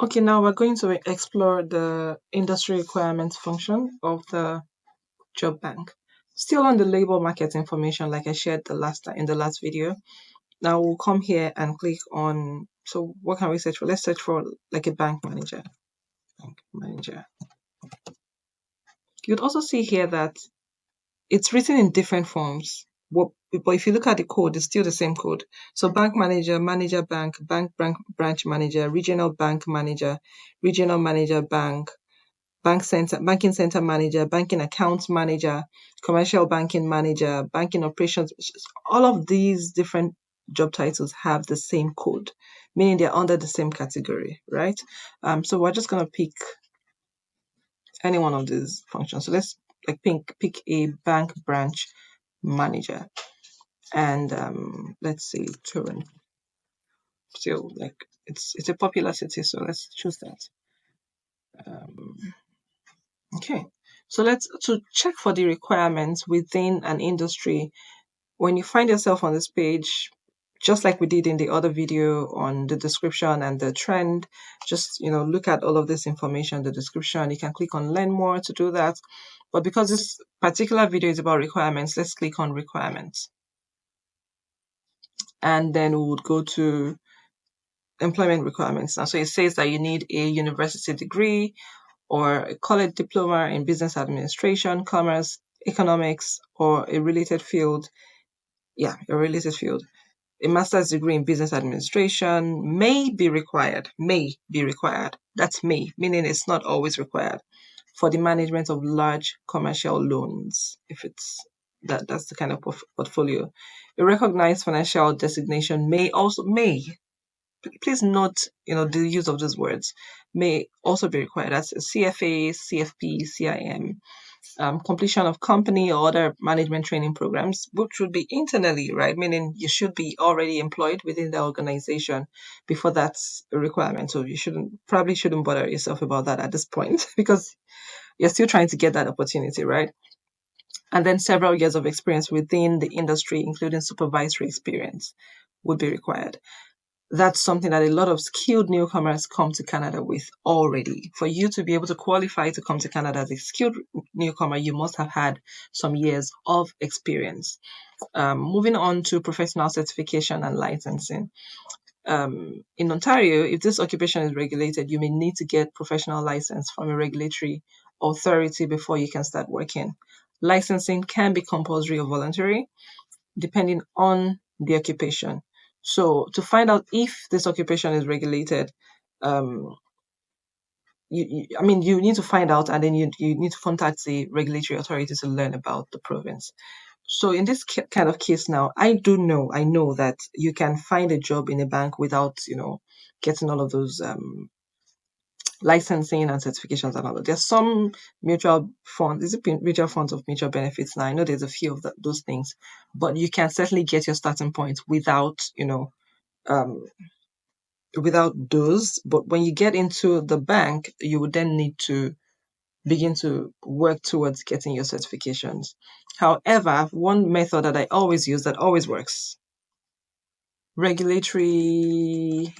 Okay, now we're going to explore the industry requirements function of the job bank. Still on the labor market information, like I shared in the last video. Now we'll come here and click on. So what can we search for? Let's search for like a bank manager. Bank manager. You'd also see here that it's written in different forms. But if you look at the code, it's still the same code. So bank manager, manager bank, branch manager, regional bank manager, regional manager bank, banking center manager, banking accounts manager, commercial banking manager, banking operations. All of these different job titles have the same code, meaning they're under the same category, right? So we're just gonna pick any one of these functions. So let's like pick a bank branch manager, and let's say Turin. Still, like it's a popular city, so let's choose that. Um, okay, so let's to check for the requirements within an industry. When you find yourself on this page, just like we did in the other video on the description and the trend, just look at all of this information, the description. You can click on learn more to do that. But because this particular video is about requirements, let's click on requirements. And then we would go to employment requirements. Now, so it says that you need a university degree or a college diploma in business administration, commerce, economics, or a related field. Yeah, a related field. A master's degree in business administration may be required. May be required. That's may, meaning it's not always required for the management of large commercial loans. If it's that's the kind of portfolio. A recognized financial designation may please note the use of those words may also be required. That's a CFA, CFP, CIM. Completion of company or other management training programs, which would be internally, right? Meaning you should be already employed within the organization before that's a requirement. So you probably shouldn't bother yourself about that at this point because you're still trying to get that opportunity, right? And then several years of experience within the industry, including supervisory experience, would be required. That's something that a lot of skilled newcomers come to Canada with already. For you to be able to qualify to come to Canada as a skilled newcomer, you must have had some years of experience. Moving on to professional certification and licensing. In Ontario, if this occupation is regulated, you may need to get professional license from a regulatory authority before you can start working. Licensing can be compulsory or voluntary, depending on the occupation. So to find out if this occupation is regulated, you need to find out, and then you need to contact the regulatory authority to learn about the province. So in this kind of case now, I know that you can find a job in a bank without, getting all of those licensing and certifications and all that. There's some mutual funds, is it mutual funds of mutual benefits now? I know there's a few of those things, but you can certainly get your starting point without, without those. But when you get into the bank, you would then need to begin to work towards getting your certifications. However, one method that I always use that always works, regulatory,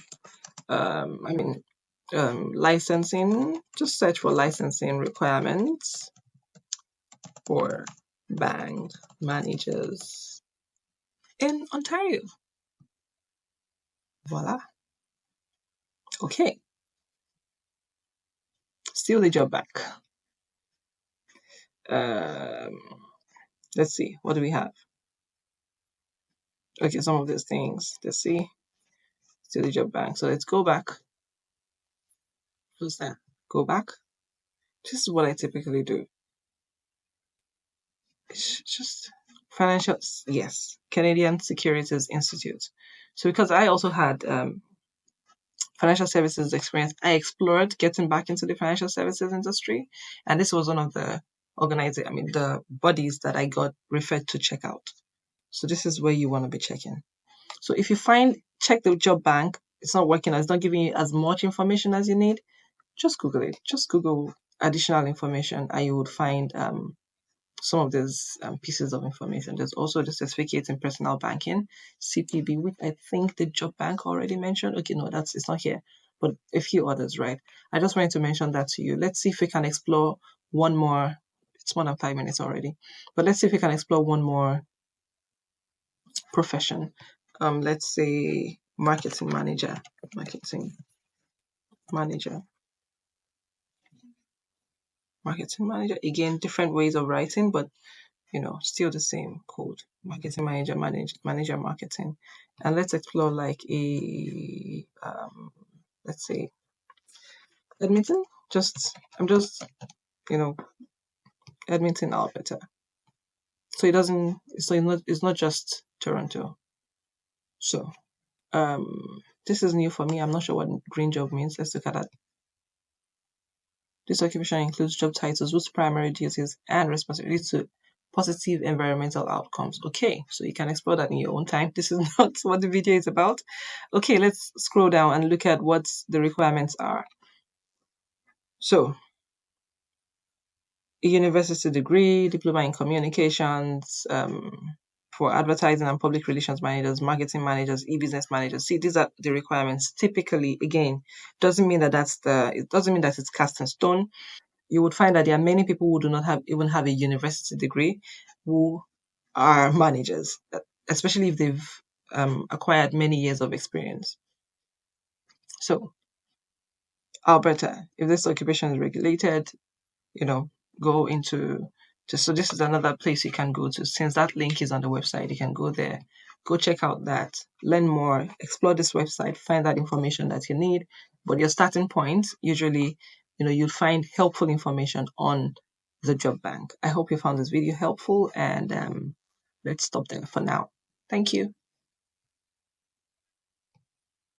licensing, just search for licensing requirements for bank managers in Ontario. Voila. Okay. Still the job back. Let's see. What do we have? Okay, some of these things. Let's see. Still the job bank. So let's go back. Who's that? Go back. This is what I typically do. It's just financial, yes, Canadian Securities Institute. So because I also had financial services experience, I explored getting back into the financial services industry, and this was one of the the bodies that I got referred to check out. So this is where you want to be checking. So if you check the job bank, it's not working, it's not giving you as much information as you need, just Google it. Just Google additional information and you would find some of these pieces of information. There's also the certificate in personal banking, CPB, which I think the job bank already mentioned. Okay, no, it's not here. but a few others, right? I just wanted to mention that to you. Let's see if we can explore one more. It's more than 5 minutes already, but let's see if we can explore one more profession. Let's say marketing manager, marketing manager, marketing manager. Again, different ways of writing, but still the same code. Marketing manager, manager marketing. And let's explore like let's say Edmonton. I'm just, you know, Edmonton, Alberta. So it's not just Toronto. So, this is new for me. I'm not sure what green job means. Let's look at that. This occupation includes job titles whose primary duties and responsibilities to positive environmental outcomes. Okay, so you can explore that in your own time. This is not what the video is about. Okay, let's scroll down and look at what the requirements are. So, a university degree, diploma in communications, for advertising and public relations managers, marketing managers, e-business managers. See, these are the requirements. Typically, again, doesn't mean that it doesn't mean that it's cast in stone. You would find that there are many people who do not even have a university degree who are managers, especially if they've acquired many years of experience. So, Alberta, if this occupation is regulated, you know, go into so this is another place you can go to. Since that link is on the website, you can go there, go check out that, learn more, explore this website, find that information that you need. But your starting point, usually, you'll find helpful information on the job bank. I hope you found this video helpful, and let's stop there for now. Thank you.